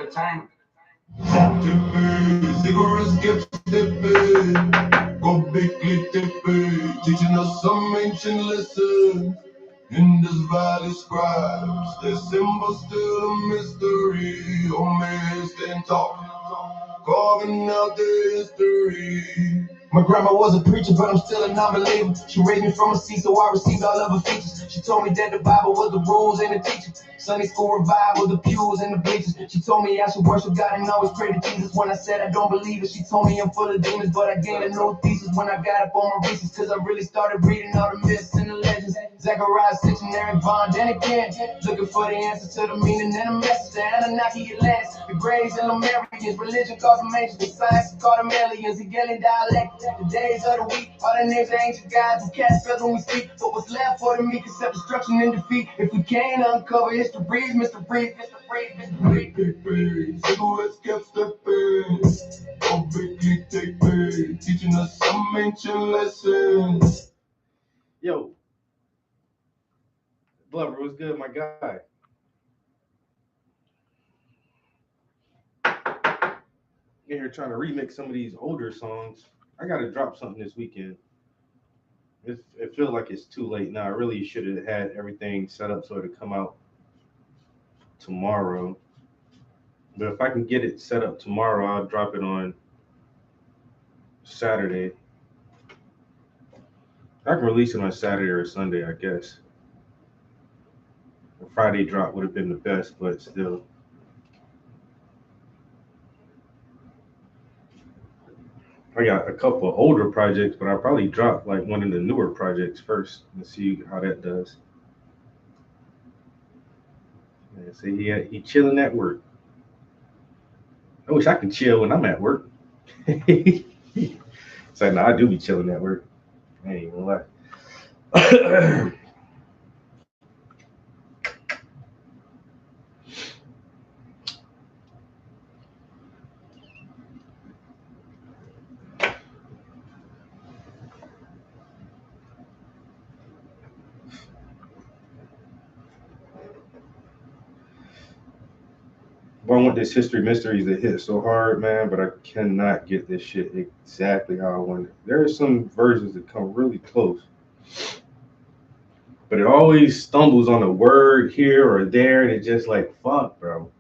entertainment. Cigarettes kept stepping, go big tipping, teaching us some ancient lessons. In this valley scribes, their symbol still a mystery. Oh man, stand tall, carving out their history. My grandma was a preacher, but I'm still a non-believer. She raised me from a seat, so I received all of her features. She told me that the Bible was the rules and the teachings. Sunday school revival, the pews and the bleachers. She told me I should worship God and always pray to Jesus. When I said I don't believe it, she told me I'm full of demons, but I gained a new thesis when I got up on my reasons, cause I really started reading all the myths and the legends. Zechariah 6 and Eric Von Daniken, looking for the answer to the meaning and the message. The Anunnaki Atlantis, the Greys and Lemurians, religion calls them ancients, the science called them aliens, the Hegelian dialect. The days of the week, all the names of ancient gods, and cast spells when we speak. But what's left for the meek except destruction and defeat? If we can't uncover history, Mr. Breeze, cigarettes kept stepping, oh big take me, teaching us some ancient lessons. Yo, Glover, what's good, my guy? In here trying to remix some of these older songs. I gotta drop something this weekend. It feels like it's too late now. I really should have had everything set up so it'd come out tomorrow. But if I can get it set up tomorrow, I'll drop it on Saturday. I can release it on Saturday or Sunday, I guess. A Friday drop would have been the best, but still. I got a couple of older projects, but I'll probably drop like one of the newer projects first and see how that does. Yeah, see, he chilling at work. I wish I could chill when I'm at work. So no, I do be chilling at work. I ain't gonna lie. But I want this History Mysteries to hit so hard, man, but I cannot get this shit exactly how I want it. There are some versions that come really close, but it always stumbles on a word here or there, and it's just like, fuck, bro.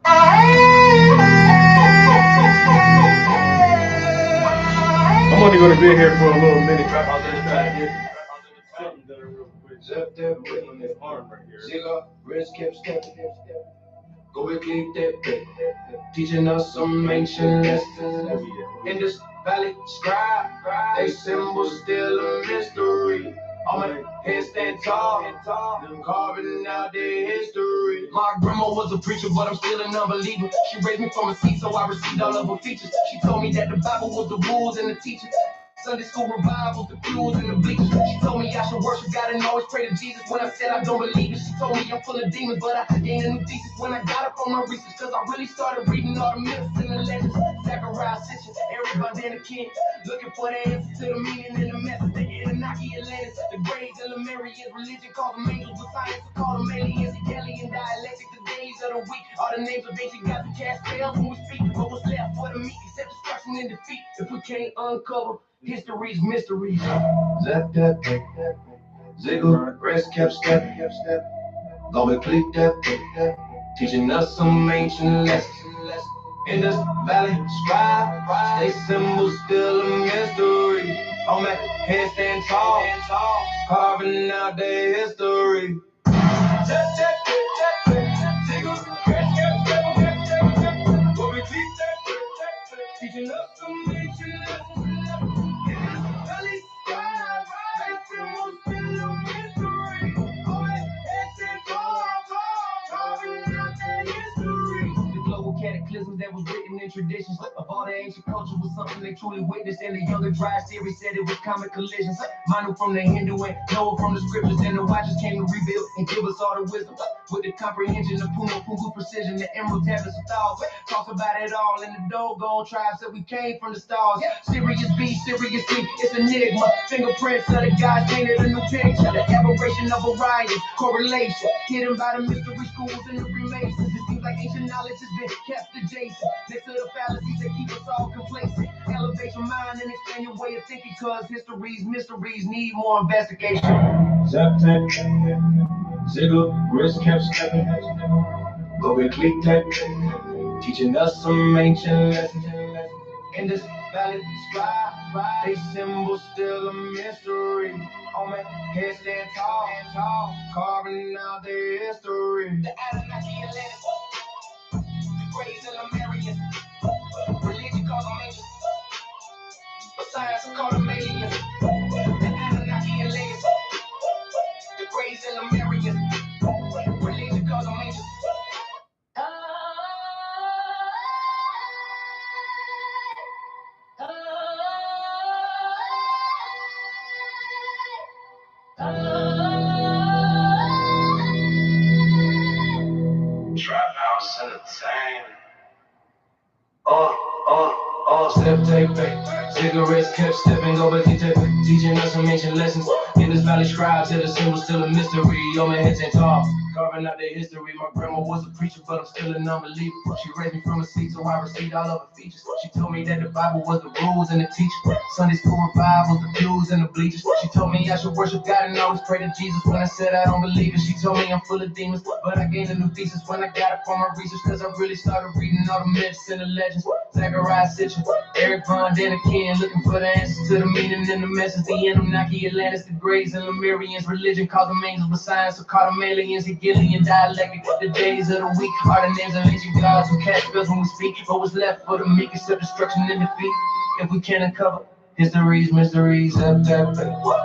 I'm only going to be here for a little minute. I'll just try to get something done real quick. Waiting on this arm right here. Cigarettes kept stepping, go and keep that, teaching us some ancient lessons. In this valley scribe, they symbol still a mystery. All my heads stand tall, carving out their history. My grandma was a preacher, but I'm still an unbeliever. She raised me from a seat, so I received all of her features. She told me that the Bible was the rules and the teachings. Sunday school revivals, the pews and the bleachers. She told me I should worship God and always pray to Jesus. When I said I don't believe it, she told me I'm full of demons, but I gained a new thesis when I got up on my research, cause I really started reading all the myths and the legends. Zechariah 6, Eric Von Daniken, looking for the answer to the meaning and the message. The Anunnaki Atlantis, the Greys and Lemurians, religion called them angels, but science called them aliens. Hegelian dialectic, the days of the week, all the names of ancient gods and cast spells when we speak. But what's left for the meek except destruction and defeat? If we can't uncover history's mysteries. Cigarettes kept stepping, go and click that, teaching us some ancient lessons. In this valley scribe, they symbol still a mystery. On my head stand tall, carving out their history. Cigarettes kept stepping, go and click that, teaching us some ancient lessons. cataclysms that was written in traditions of all the ancient culture was something they truly witnessed. And the younger dry series said it was common collisions. Manu from the Hindu and Noah from the scriptures. And the watchers came to rebuild and give us all the wisdom with the comprehension of Puma Pungu precision. The emerald tablets of thoughts talks about it all. And the doggone tribes that we came from the stars. Sirius B, Sirius C, it's enigma. Fingerprints of the gods painted a new picture. The aberration of Orion, correlation hidden by the mystery schools and the Freemasons. It seems like ancient knowledge has been kept adjacent next to the fallacies that keep us all complacent. Elevate your mind and expand your way of thinking, cause history's mysteries need more investigation. Zeptec, Ziggle, wrist kept stepping, but we clicked that, teaching us some ancient lessons. In this valley sky, they symbol still a mystery. On my head stand tall, carving out their history. The Anunnaki Atlantis, the Greys and Lemurians, religion calls them ancients, but science calls them aliens. The Anunnaki Atlantis, the Greys and Lemurians, religion calls them ancients. Trap House Entertainment. Step tape, cigarettes kept stepping over the tape, teaching us some ancient lessons. In this valley, scribes said the symbol still a mystery. On my head and tall, carving out their history. My grandma was a preacher, but I'm still a non-believer. She raised me from a seat, so I received all of her features. She told me that the Bible was the rules and the teachers. Sunday school revivals, the pews and the bleachers. She told me I should worship God and always pray to Jesus. When I said I don't believe it, she told me I'm full of demons. But I gained a new thesis when I got it from my research, cause I really started reading all the myths and the legends. Zachariah Sitchin, Eric Von Daniken, looking for the answers to the meaning and the message. The Anunnaki, Atlantis, the Greys and Lemurians. Religion calls them angels, but science will call them aliens. Hegelian dialectic, the days of the week are the names of ancient gods who cast spells when we speak. But what's left for the meek except destruction and defeat? If we can't uncover history's mysteries, up that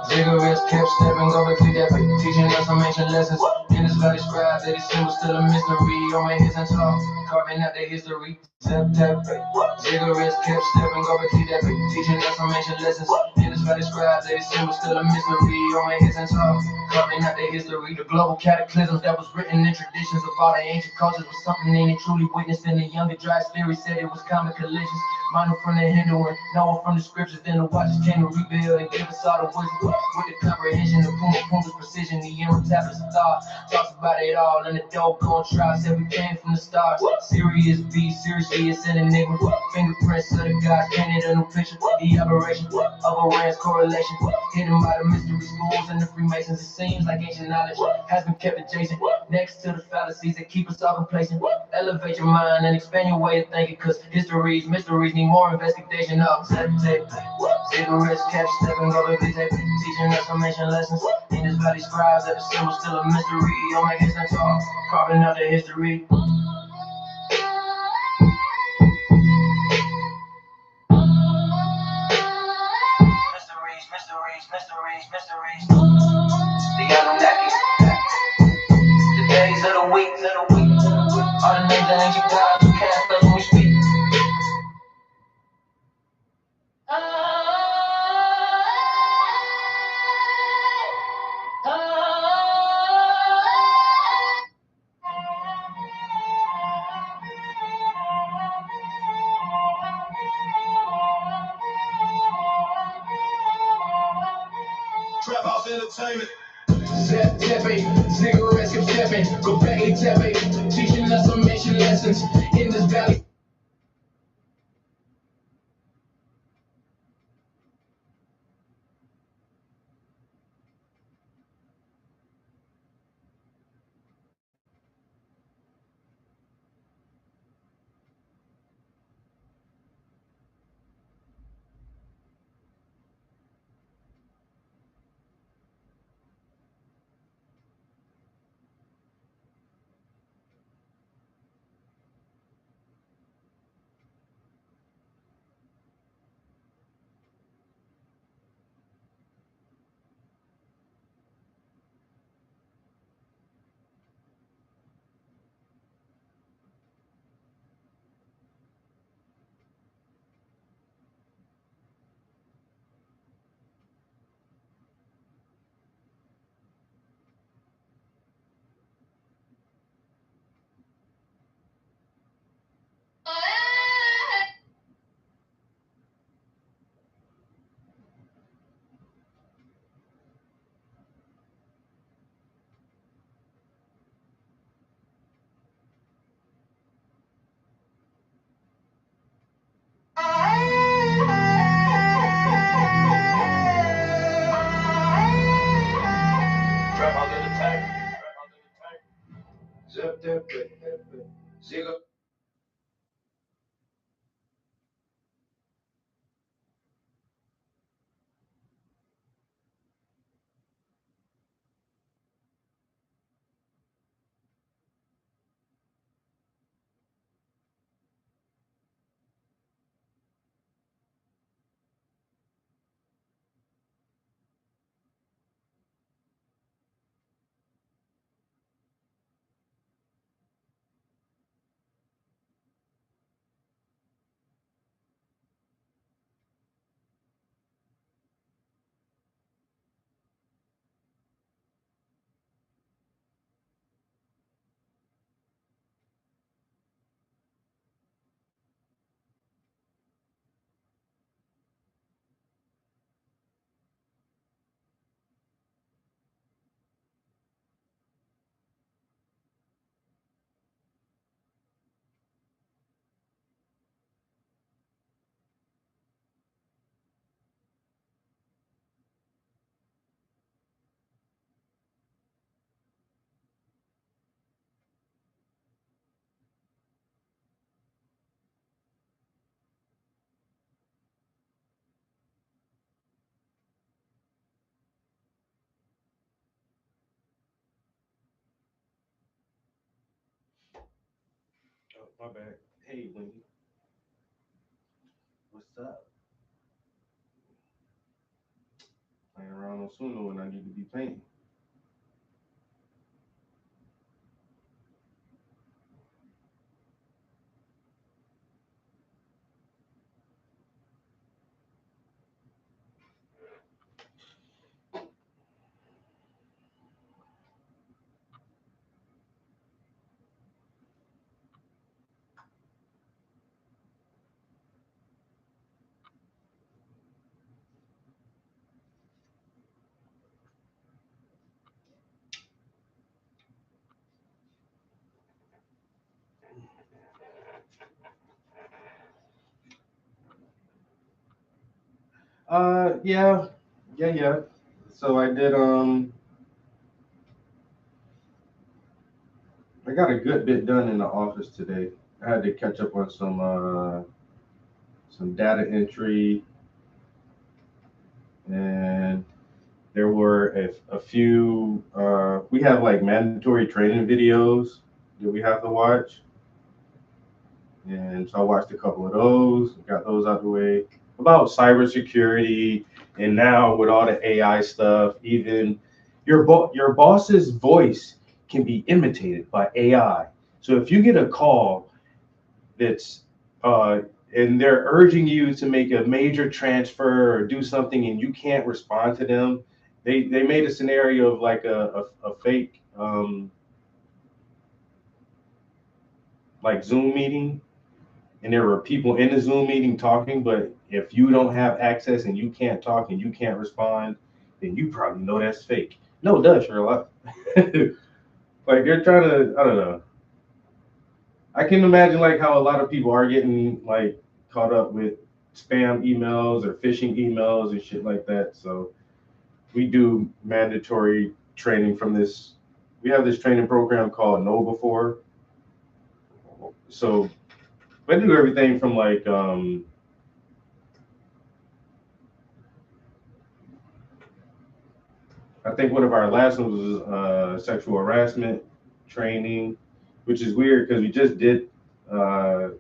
cigarettes kept stepping over to that, teaching us some ancient lessons. In this valley, scribe that is symbol still a mystery. On my heads and tall, carving out their history. Cigarettes kept stepping over to that, teaching us some ancient lessons. In this valley, scribe that is symbol still a mystery. On my heads and tall, carving out their history. The global cataclysms that was written in traditions of all the ancient cultures was something they truly witnessed. And the younger dry theory said it was common collisions. Manu from the Hindu and Noah from the scriptures. Then the watchers came to rebuild and give us all the wisdom with the comprehension of Puma Pungu's precision. The emerald tablets of thought talks about it all. And the doggone tribe said we came from the stars. Sirius B, seriously it's an enigma. Fingerprints of the gods painted a new picture. The aberration of Orion's correlation hidden by the mystery schools and the Freemasons. It seems like ancient knowledge has been kept adjacent next to the fallacies that keep us all complacent. Elevate your mind and expand your way of thinking, cause history's mysteries need more investigation. Up tape, cigarettes kept stepping over the tape, teaching us some ancient lessons. In this valley, scribes that the symbol still a mystery. Don't make it sense all, carving out the history. Mysteries. The Anunnaki. The days of the week. All the names of ancient gods who cast us when we speak. Trap House Entertainment. Zap tapping, cigarettes keep stepping, go back and tapping, teaching us some ancient lessons in this valley. My bad. Hey, Wendy. What's up? Playing around on Suno when I need to be painting. Yeah, yeah. So I did. I got a good bit done in the office today. I had to catch up on some data entry, and there were a few. We have like mandatory training videos that we have to watch, and so I watched a couple of those. Got those out the way about cybersecurity, and now with all the AI stuff, even your boss's voice can be imitated by AI. So if you get a call that's and they're urging you to make a major transfer or do something and you can't respond to them, they made a scenario of like a fake like Zoom meeting, and there were people in the Zoom meeting talking, but if you don't have access and you can't talk and you can't respond, then you probably know that's fake. No, it does, Sherlock. Like they're trying to, I don't know. I can imagine like how a lot of people are getting like caught up with spam emails or phishing emails and shit like that. So we do mandatory training from this. We have this training program called Know Before. So I do everything from like I think one of our last ones was sexual harassment training, which is weird because we just did uh,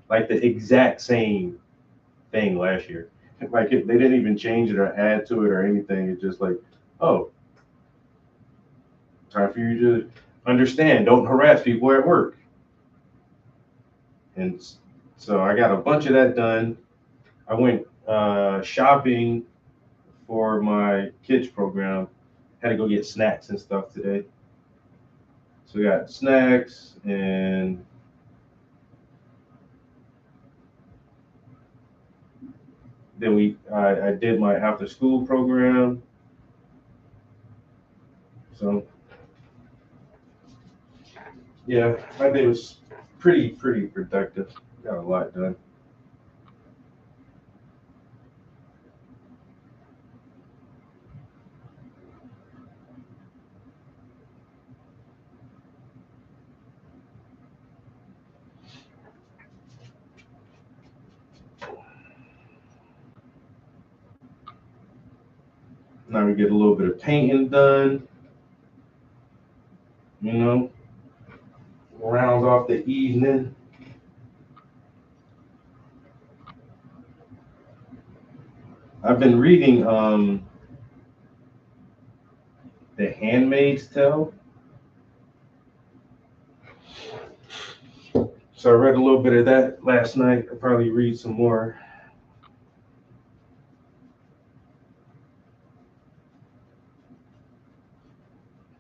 like the exact same thing last year. Like they didn't even change it or add to it or anything. It's just like, oh, time for you to understand. Don't harass people at work. And so I got a bunch of that done. I went shopping for my kids program. Had to go get snacks and stuff today. So we got snacks, and then I did my after school program. So yeah, my day was pretty productive. Got a lot done. Now we get a little bit of painting done. You know, rounds off the evening. I've been reading The Handmaid's Tale. So I read a little bit of that last night. I'll probably read some more.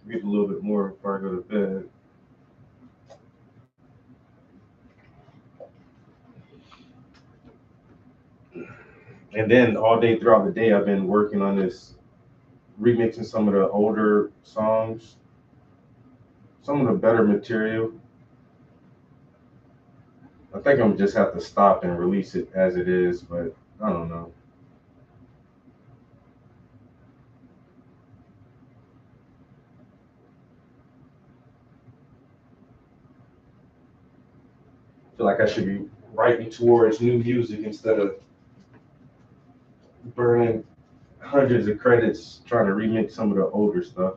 Read a little bit more before I go to bed. And then all day throughout the day, I've been working on this, remixing some of the older songs, some of the better material. I think I'm just have to stop and release it as it is, but I don't know. I feel like I should be writing towards new music instead of burning hundreds of credits trying to remix some of the older stuff.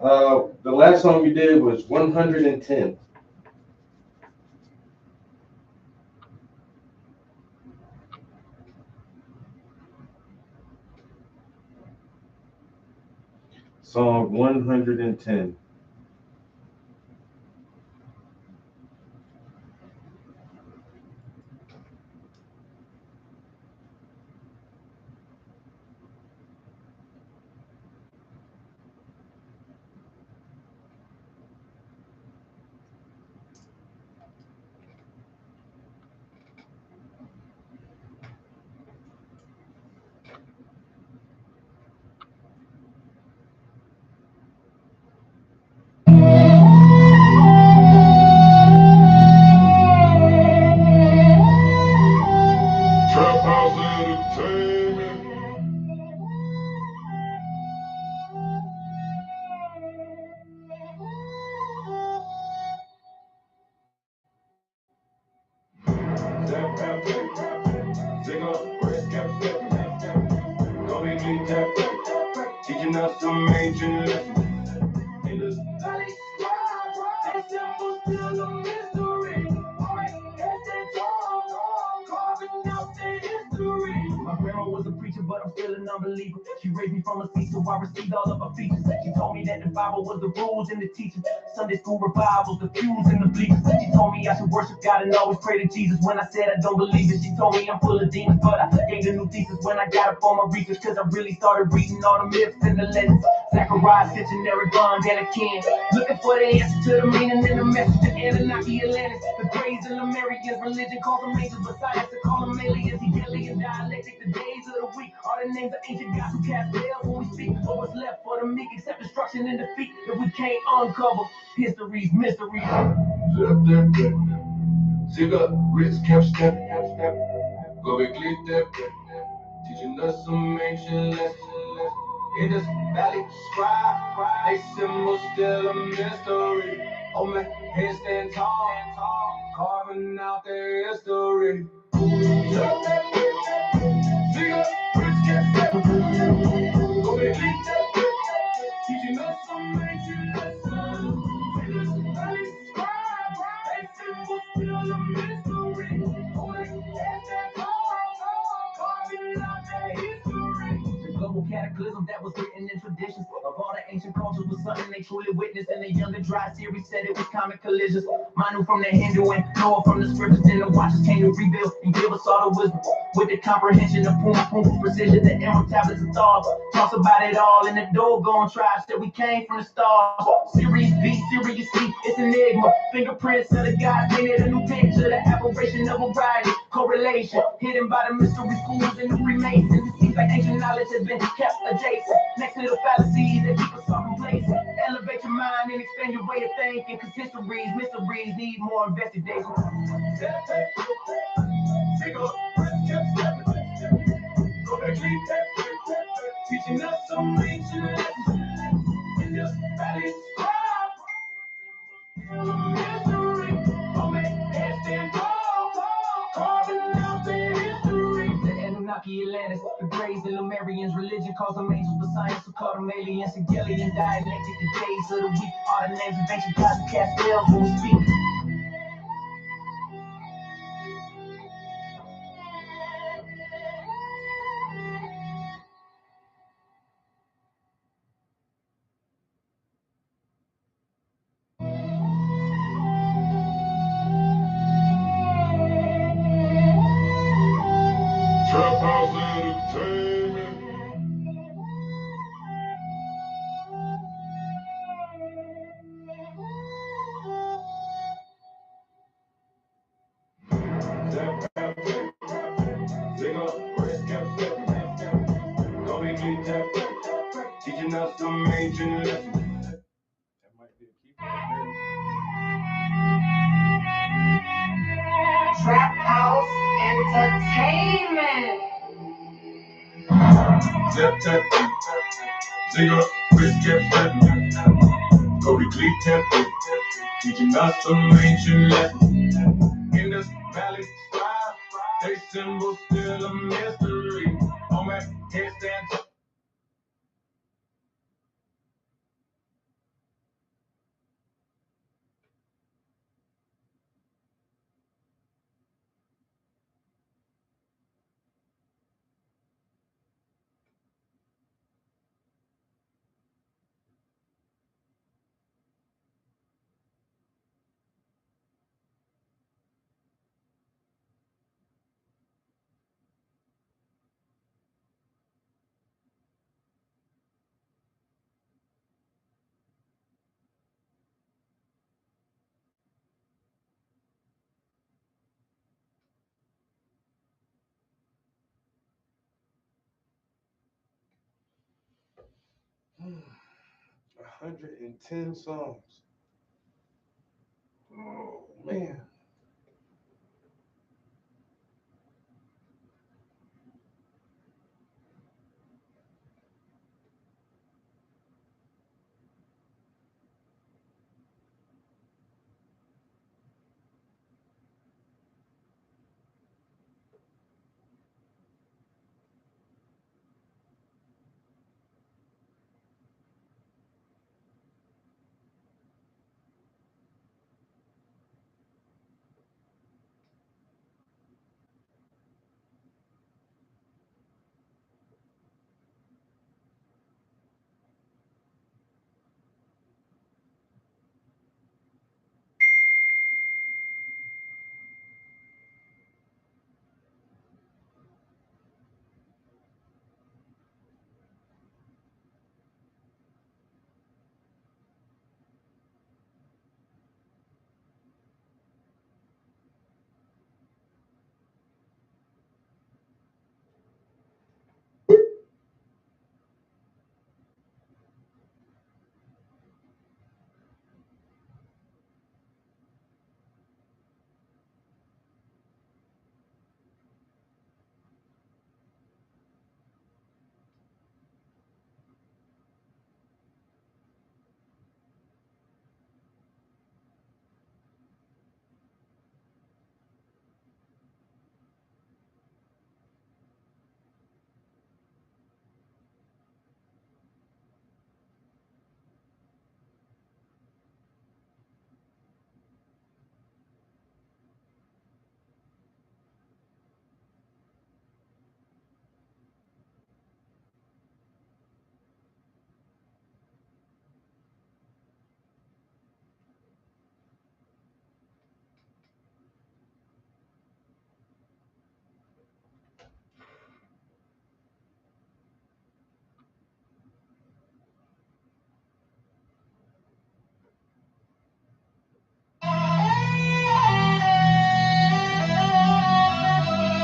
The last song we did was 110. Song 110. Trap House Entertainment. Tap, tap, tap. Sing up, press, cap, step. Go big, clean, tap. Teaching us some ancient lessons. In this valley, they symbol still a mystery. Alright, that's that tall, carving out the history. My grandma was a preacher, but I'm still a non-believer. She raised me from a seed, so I received all of her features. She told me that the Bible was the rules and the teachings. Sunday school revivals, the pews and the bleachers. She told me I should worship God and always pray to Jesus. When I said I don't believe it, she told me I'm full of demons. But I gained a new thesis when I got up on my research, cause I really started reading all the myths and the legends. Zachariah, Centenary, Bond, and a king. Looking for the answer to the meaning and the message of Anunnaki, Atlantis. The Greys and Lemurians, religion calls them angels, but science to call them aliens. Hegelian dialectic, the days of the week are the names of ancient gods who cast spells when we speak. But what's left for the meek except destruction and defeat if we can't uncover history's mysteries. Zap that black. Cigarettes, cap, step. Go big, clean, tap. Teaching us some ancient lessons. In this valley, scribe, they symbol still a mystery. Oh man, heads stand tall, carving out their history. Zap that black. Cigarettes, cap, step. Go big, clean, tap. Teaching us some ancient lessons. In this valley, scribe, they symbol still a mystery. Oh man, heads stand tall, carving out their history. The global cataclysm that was written in traditions of all the ancient cultures was something they truly witnessed. And the younger dry series said it was comic collisions. Manu from the Hindu and Noah from the scriptures. Then the watchers came to rebuild and give us all the wisdom with the comprehension of poom precision. The emerald tablets of thoughts talks about it all. And the Dogon tribes said we came from the stars. Series B, Sirius C, it's an enigma. Fingerprints of the God painted a new picture. The aberration of variety, correlation hidden by the mystery schools and the Freemasons. It seems like ancient knowledge has been kept adjacent next to the fallacies that keep us all complacent. Elevate your mind and expand your way of thinking, cause mysteries need more investigation. Teaching us some ancient lessons in this valley. Mystery, oh man, heads stand tall, carving out their history. The Anunnaki, Atlantis, the Greys and Lemurians, religion calls them angels, but science will call them aliens. Hegelian dialectic, the days of the week are the names of ancient gods who cast spells when we speak. Trap House Entertainment. Zap, tap, tap. Sing up, press, cap, step. Go big, clean, tap. Teaching us some ancient lessons. That might be a keyboard. Trap House Entertainment. Zap, tap, tap. Sing up, press, cap, step. Go big, clean, tap. Teaching us some ancient lessons. In this valley, they symbol still a mystery. Oh man, head stand tall. 110 songs. Oh, man.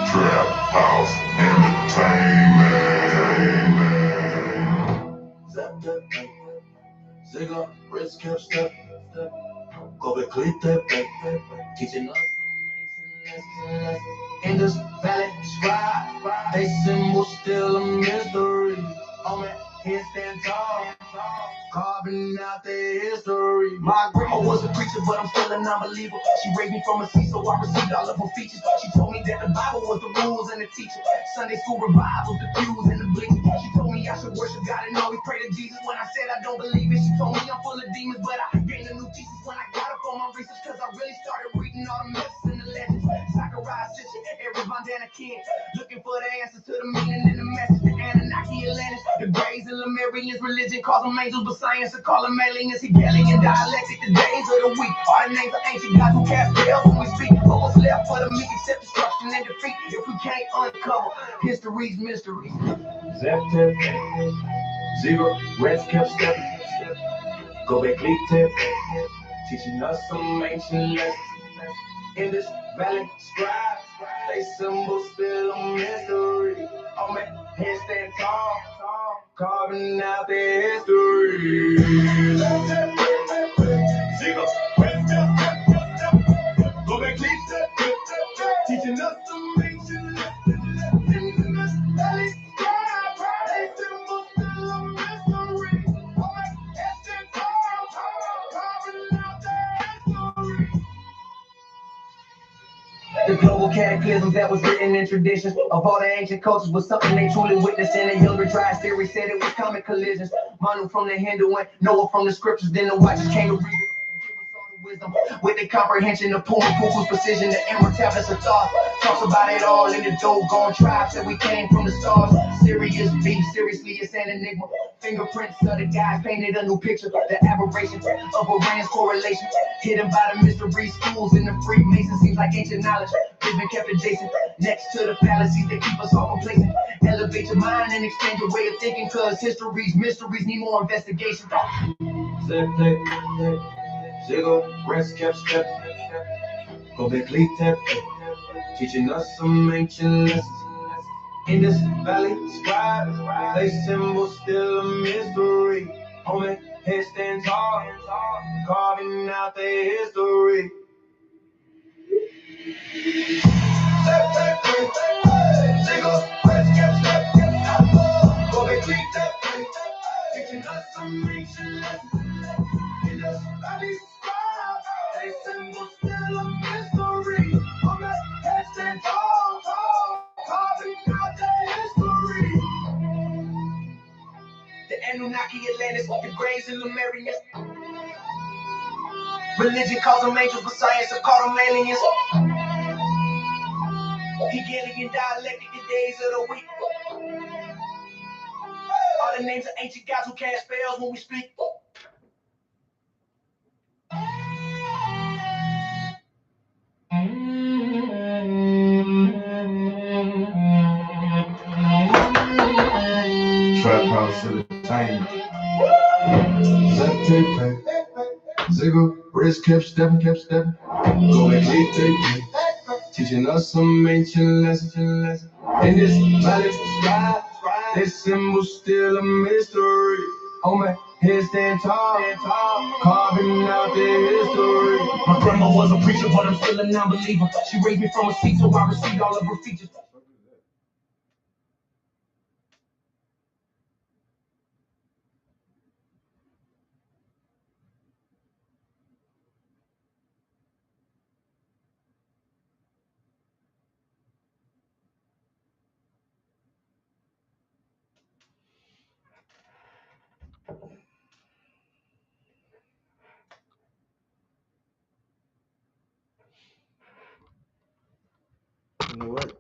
Trap House Entertainment. Zigga, wrist cap step, go back, click that back, teaching us some lessons. In this valley, scribe, they symbol still a mystery. Oh man, here stand tall, carving out their history. My grandma was a preacher, but I'm still a non-believer. She raised me from a seed, so I received all of her features. She told me that the Bible was the rules and the teacher. Sunday school revivals, the pews and the bleachers. She told me I should worship God and always pray to Jesus. When I said I don't believe it, she told me I'm full of demons, but I gained a new Jesus when I got up on my research, cause I really started reading all the myths and the legends. Zachariah Sitchin, Eric Von Daniken, looking for the answers to the meaning and the message. The Anunnaki, Atlantis, the Greys and Lemurians, religion calls them angels, but science will call them aliens. Hegelian dialectic, the days of the week are the names of ancient gods who cast spells when we speak. But what's left for the meek except destruction and defeat if we can't uncover history's mysteries. Zepter, zero, rest kept stepping. Go back, leap tip, teaching us some ancient lessons. In this valley, scribe, they symbol still a mystery. Oh man, head stand tall, carving out their history. Zero, rest kept stepping. Go back, leap tip, teaching us some ancient lessons. In this valley, scribe, they symbol still a mystery. Oh man, head stand tall, carving out their history. The global cataclysm that was written in traditions of all the ancient cultures was something they truly witnessed. And the younger dry theory said it was common collisions. Manu from the Hindu and Noah from the scriptures. Then the watchers came to read it. Wisdom with the comprehension of Puma Puku's precision, the emerald tablets of thought. Talks about it all in the doggone tribes that we came from the stars. Serious beef, seriously, it's an enigma. Fingerprints of the guys painted a new picture. The aberration of Iran's correlation, hidden by the mystery schools and the Freemasons. Seems like ancient knowledge has been kept adjacent, next to the fallacies that keep us all complacent. Elevate your mind and expand your way of thinking, cause history's mysteries need more investigation. Zero, rest kept step, go back, leap tap, teaching us some ancient lessons. In this valley, scribes, they symbol still a mystery. Homie, head stands tall, carving out their history. Single, press, get step, go back, read that thing. Teaching us some ancient lessons. In this valley, scribes, they symbol still a mystery. Homie, head stands tall, carving out their history. The Anunnaki Atlantis, the Greys and Lemurians. Religion calls them angels, but science have called them aliens. Hegelian dialectic, the days of the week. All the names of ancient gods who cast spells when we speak. Trap House Entertainment. Zap tape, Ziggle, wrist kept stepping. Go back, tape. Teaching us some ancient lessons. In this valley, sky, this symbol still a mystery. Oh man, head stand tall, carving out their history. My grandma was a preacher, but I'm still a non-believer. She raised me from a seat, so I received all of her features. You know what?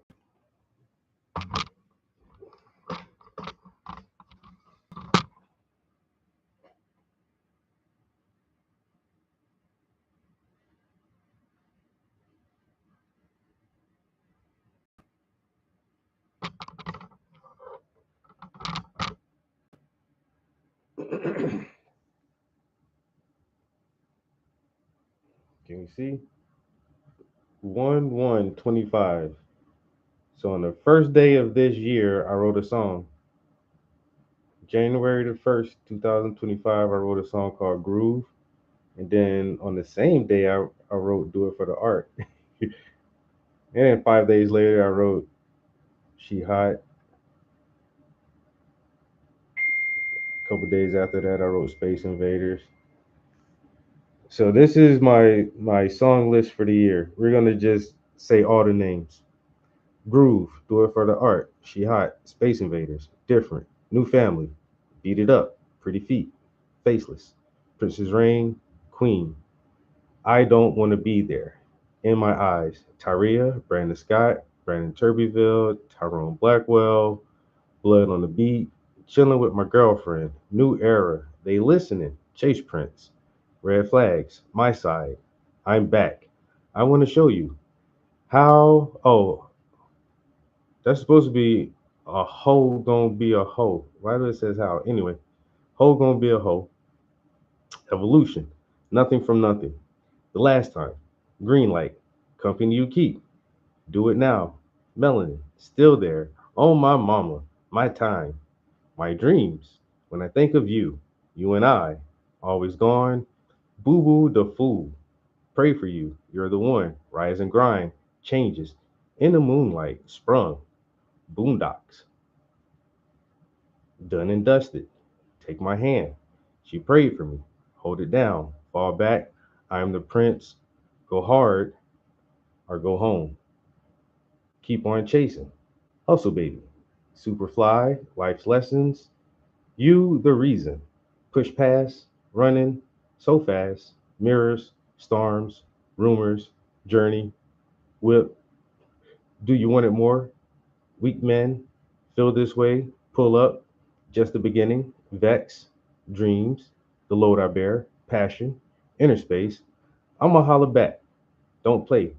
Can you see? 1/1/25. So on the first day of this year, I wrote a song. January the 1st, 2025, I wrote a song called Groove. And then on the same day, I wrote Do It for the Art. And then 5 days later, I wrote She Hot. A couple days after that, I wrote Space Invaders. So this is my song list for the year. We're gonna just say all the names. Groove, Do It for the Art, She Hot, Space Invaders, Different, New Family, Beat It Up, Pretty Feet, Faceless, Princess Reign, Queen, I Don't Want to Be There, In My Eyes, Tyria, Brandon Scott, Brandon Turbyville, Tyrone Blackwell, Blood on the Beat, Chilling with My Girlfriend, New Era, They Listening, Chase Prince, Red Flags, My Side, I'm Back, I Want to Show You, How, oh, that's supposed to be a hoe gonna be a hoe. Why do it says how? Anyway, hoe gonna be a hoe. Evolution, Nothing from Nothing, The Last Time, Green Light, Company You Keep, Do It Now, Melanin, Still There, Oh My Mama, My Time, My Dreams, When I Think of You, You and I, Always Gone, Boo Boo the Fool, Pray for You, You're the One, Rise and Grind, Changes, In the Moonlight, Sprung, Boondocks, Done and Dusted, Take My Hand, She Prayed for Me, Hold It Down, Fall Back, I Am the Prince, Go Hard or Go Home, Keep On Chasing, Hustle Baby, Superfly, Life's Lessons, You the Reason, Push Past, Running, So Fast, Mirrors, Storms, Rumors, Journey, Whip, Do You Want It More, Weak Men, Feel This Way, Pull Up, Just the Beginning, Vex, Dreams, The Load I Bear, Passion, Inner Space, I'ma Holla Back, Don't Play,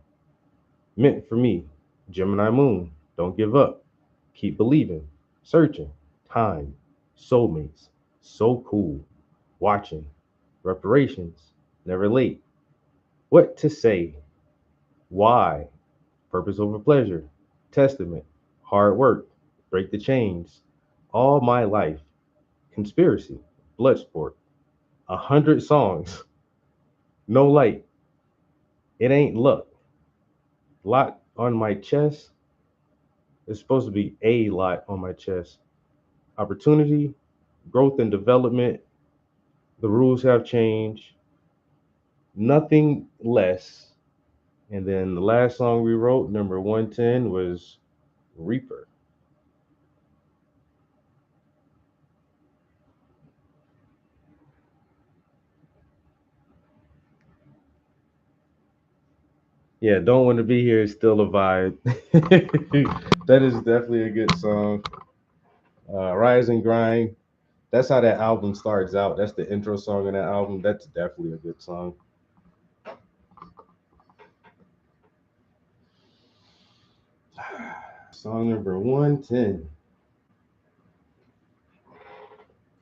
Meant for Me, Gemini Moon, Don't Give Up, Keep Believing, Searching, Time, Soulmates, So Cool, Watching, Reparations, Never Late, What to Say, Why, Purpose Over Pleasure, Testament, Hard Work, Break the Chains, All My Life, Conspiracy, Bloodsport, 100 songs, No Light, It Ain't Luck, Lot on My Chest. It's supposed to be a lot on my chest. Opportunity, growth and development. The rules have changed. Nothing less. And then the last song we wrote, number 110, was Reaper. Yeah, Don't Want to Be Here is still a vibe. That is definitely a good song. Rise and Grind. That's how that album starts out. That's the intro song on that album. That's definitely a good song. Song number 110.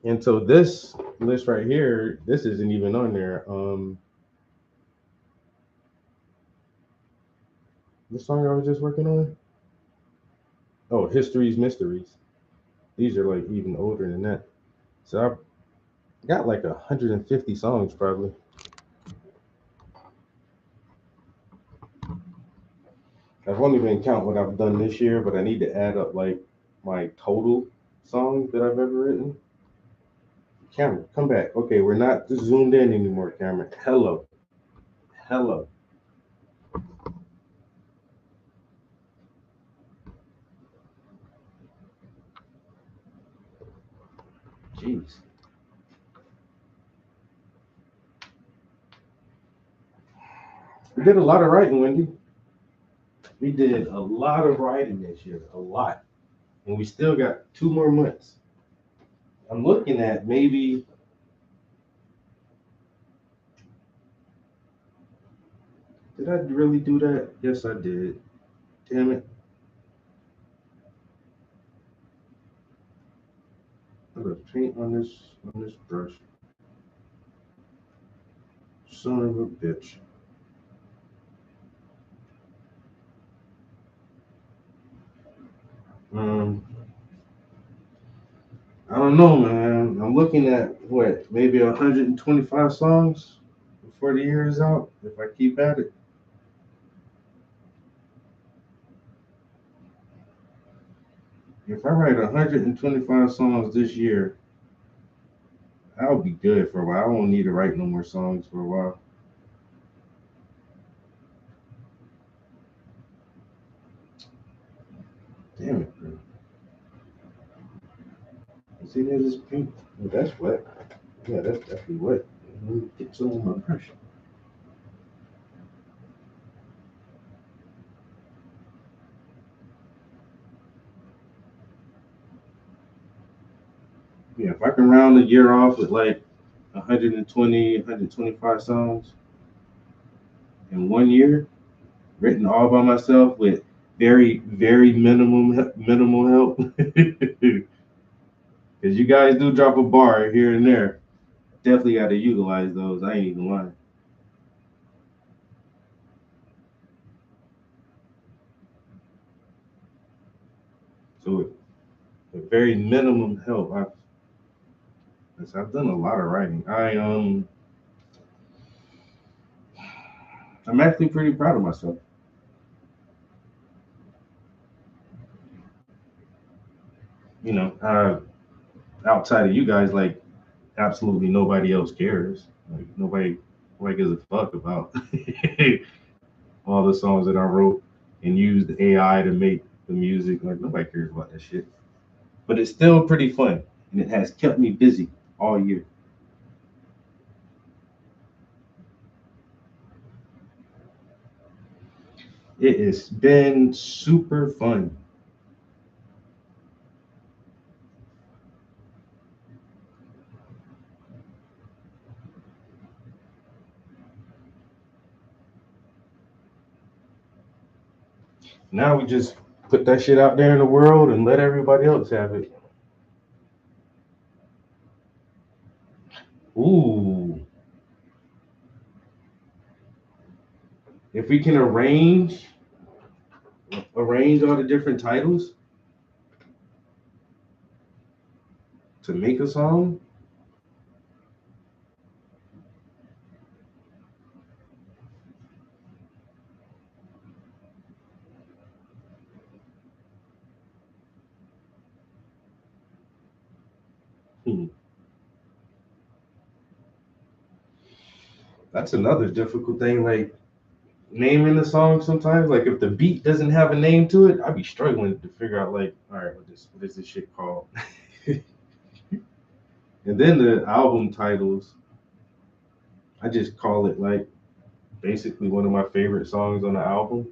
And so this list right here, this isn't even on there. The song I was just working on. Oh, History's Mysteries. These are like even older than that. So I got like 150 songs probably. I've only been counting what I've done this year, but I need to add up like my total songs that I've ever written. Cameron, come back. Okay, we're not zoomed in anymore, Cameron. Hello. Hello. Jeez. We did a lot of writing, Wendy. We did a lot of writing this year. A lot. And we still got 2 more months. I'm looking at maybe. Did I really do that? Yes, I did. Damn it. I'm gonna paint on this brush. Son of a bitch. I don't know, man. I'm looking at what, maybe 125 songs before the year is out, if I keep at it. If I write 125 songs this year, I'll be good for a while. I won't need to write no more songs for a while. Damn it, bro. See, there's this paint. Oh, that's wet. Yeah, that's definitely wet. Let me get some of my brush. Yeah, if I can round the year off with like 120, 125 songs in 1 year, written all by myself with very, very minimal help. Because you guys do drop a bar here and there. Definitely got to utilize those. I ain't even lying. So with very minimum help, I've done a lot of writing. I'm actually pretty proud of myself. You know, outside of you guys, like absolutely nobody else cares. Like nobody gives a fuck about all the songs that I wrote and used AI to make the music. Like nobody cares about that shit. But it's still pretty fun, and it has kept me busy all year. It has been super fun. Now we just put that shit out there in the world and let everybody else have it. Ooh, if we can arrange all the different titles, to make a song. Hmm. That's another difficult thing. Like naming the song sometimes. Like if the beat doesn't have a name to it, I'd be struggling to figure out like, all right, what is this shit called? And then the album titles, I just call it like basically one of my favorite songs on the album.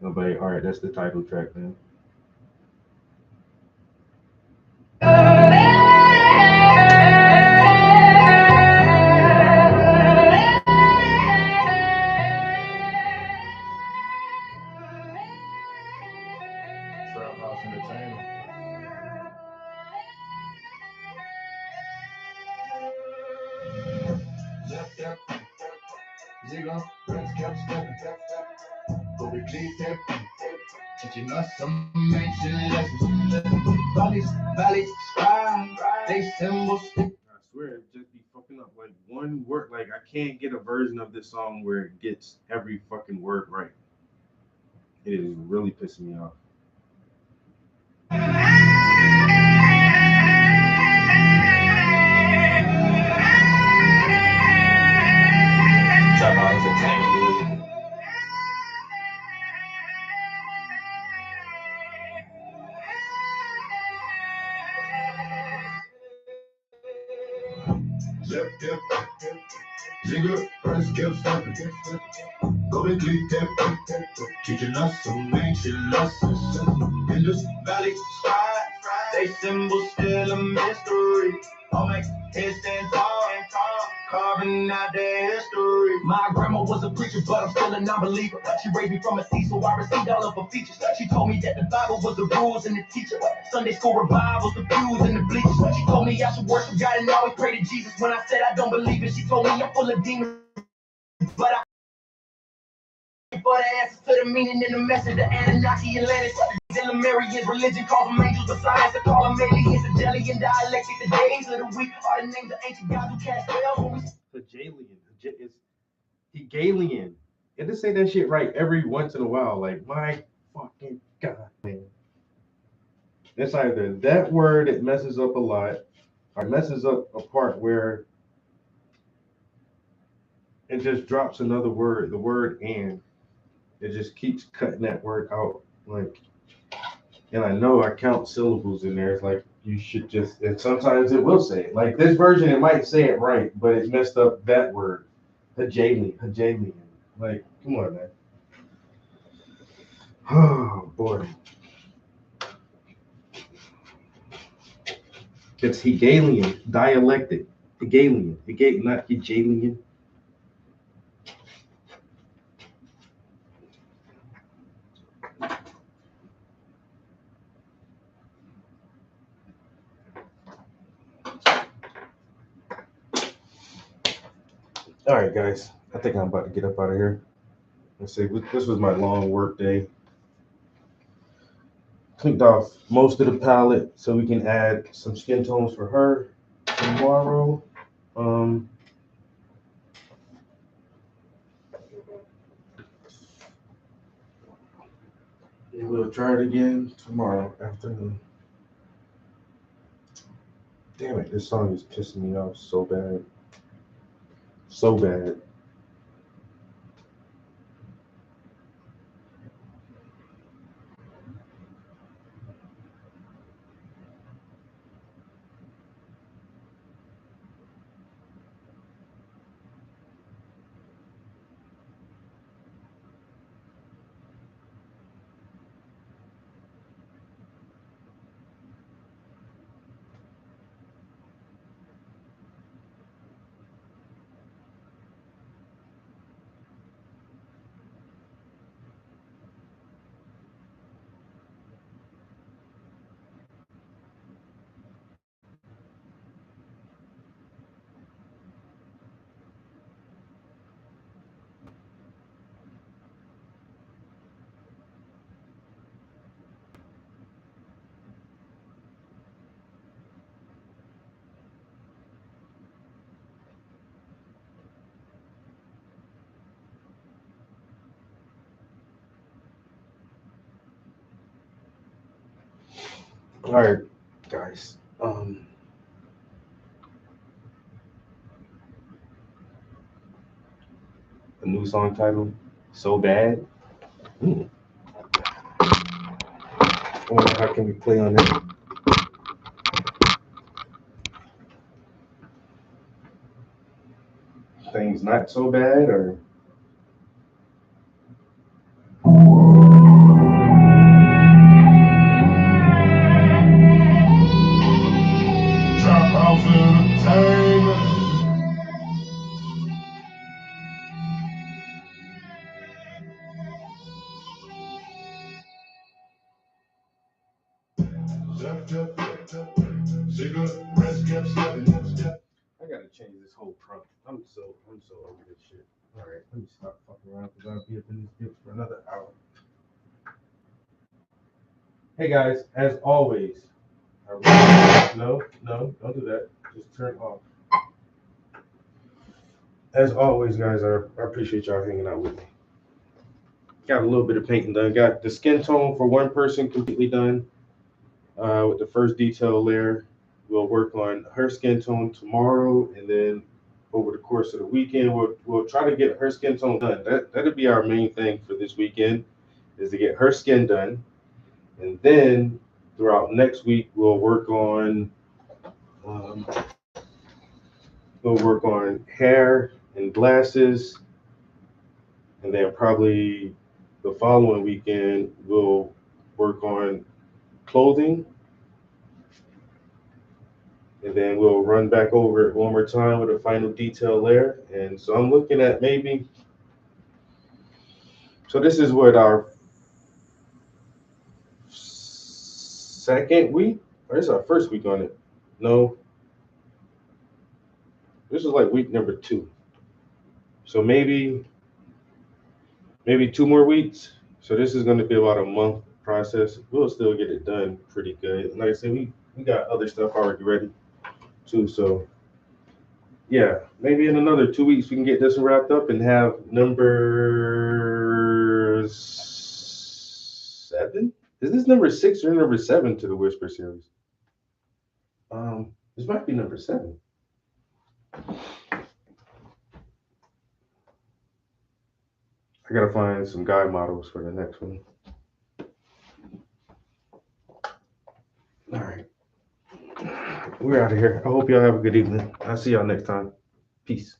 I'm like, all right, that's the title track then. Trap House Entertainment. Left, Zigga, friends kept stepping. Go be clean, step. Teaching us some ancient lessons. Valleys, sky, they symbols. I swear it just be fucking up like one word. Like I can't get a version of this song where it gets every fucking word right. It is really pissing me off. Trap House Entertainment, dude. Left, Zigga, friends kept stepping. Go be clean, step. Teaching us some ancient lessons. In this valley, sky, they symbols still a mystery. All make heads stand tall, carving out their history. My grandma was a preacher, but I'm still a non-believer. She raised me from a seed, so I received all of her features. She told me that the Bible was the rules and the teacher. Sunday school revivals, the pews and the bleachers. She told me I should worship God and always pray to Jesus. When I said I don't believe it, she told me I'm full of demons, but I for the answers to the meaning and the message. The Anunnaki, Atlantis, the Lemurians, religion call them angels, but science they call them aliens. The jelly and dialectic, the days of the week are the names of ancient gods who cast spells when we Hegelian. It's Hegelian. You have to say that shit right every once in a while. Like my fucking god, man. It's either that word it messes up a lot, or it messes up a part where it just drops another word, the word and. It just keeps cutting that word out. Like, and I know I count syllables in there. It's like you should just, and sometimes it will say it. Like this version, it might say it right, but it messed up that word. Hegelian. Like, come on, man. Oh boy. It's Hegelian, dialectic. Hegelian, not Hegelian. All right, guys. I think I'm about to get up out of here. Let's see. This was my long work day. Cleaned off most of the palette so we can add some skin tones for her tomorrow. And we'll try it again tomorrow afternoon. Damn it, this song is pissing me off so bad. So bad. All right, guys. A new song title, So Bad. I wonder how can we play on it? Things not so bad, or Trap house entertainment. Cigarettes kept stepping. I gotta change this whole prompt. I'm so over this shit. All right, let me stop fucking around because I'll be up in this bitch for another hour. Hey guys, as always, no, don't do that. Just turn off. As always, guys, I appreciate y'all hanging out with me. Got a little bit of painting done. Got the skin tone for one person completely done. With the first detail layer, we'll work on her skin tone tomorrow, and then over the course of the weekend, we'll try to get her skin tone done. That'll be our main thing for this weekend, is to get her skin done, and then throughout next week we'll work on hair and glasses, and then probably the following weekend we'll work on clothing, and then we'll run back over it one more time with a final detail layer. And so I'm looking at maybe, so this is what, our second week, or this is our first week on it? No, this is like week number 2. So maybe 2 more weeks. So this is going to be about a month process. We'll still get it done pretty good. Like I said, we got other stuff already ready too. So yeah, maybe in another 2 weeks we can get this wrapped up and have number 7. Is this number 6 or number 7 to the Whisper series? This might be number 7. I gotta find some guide models for the next one. All right, we're out of here. I hope y'all have a good evening. I'll see y'all next time. Peace.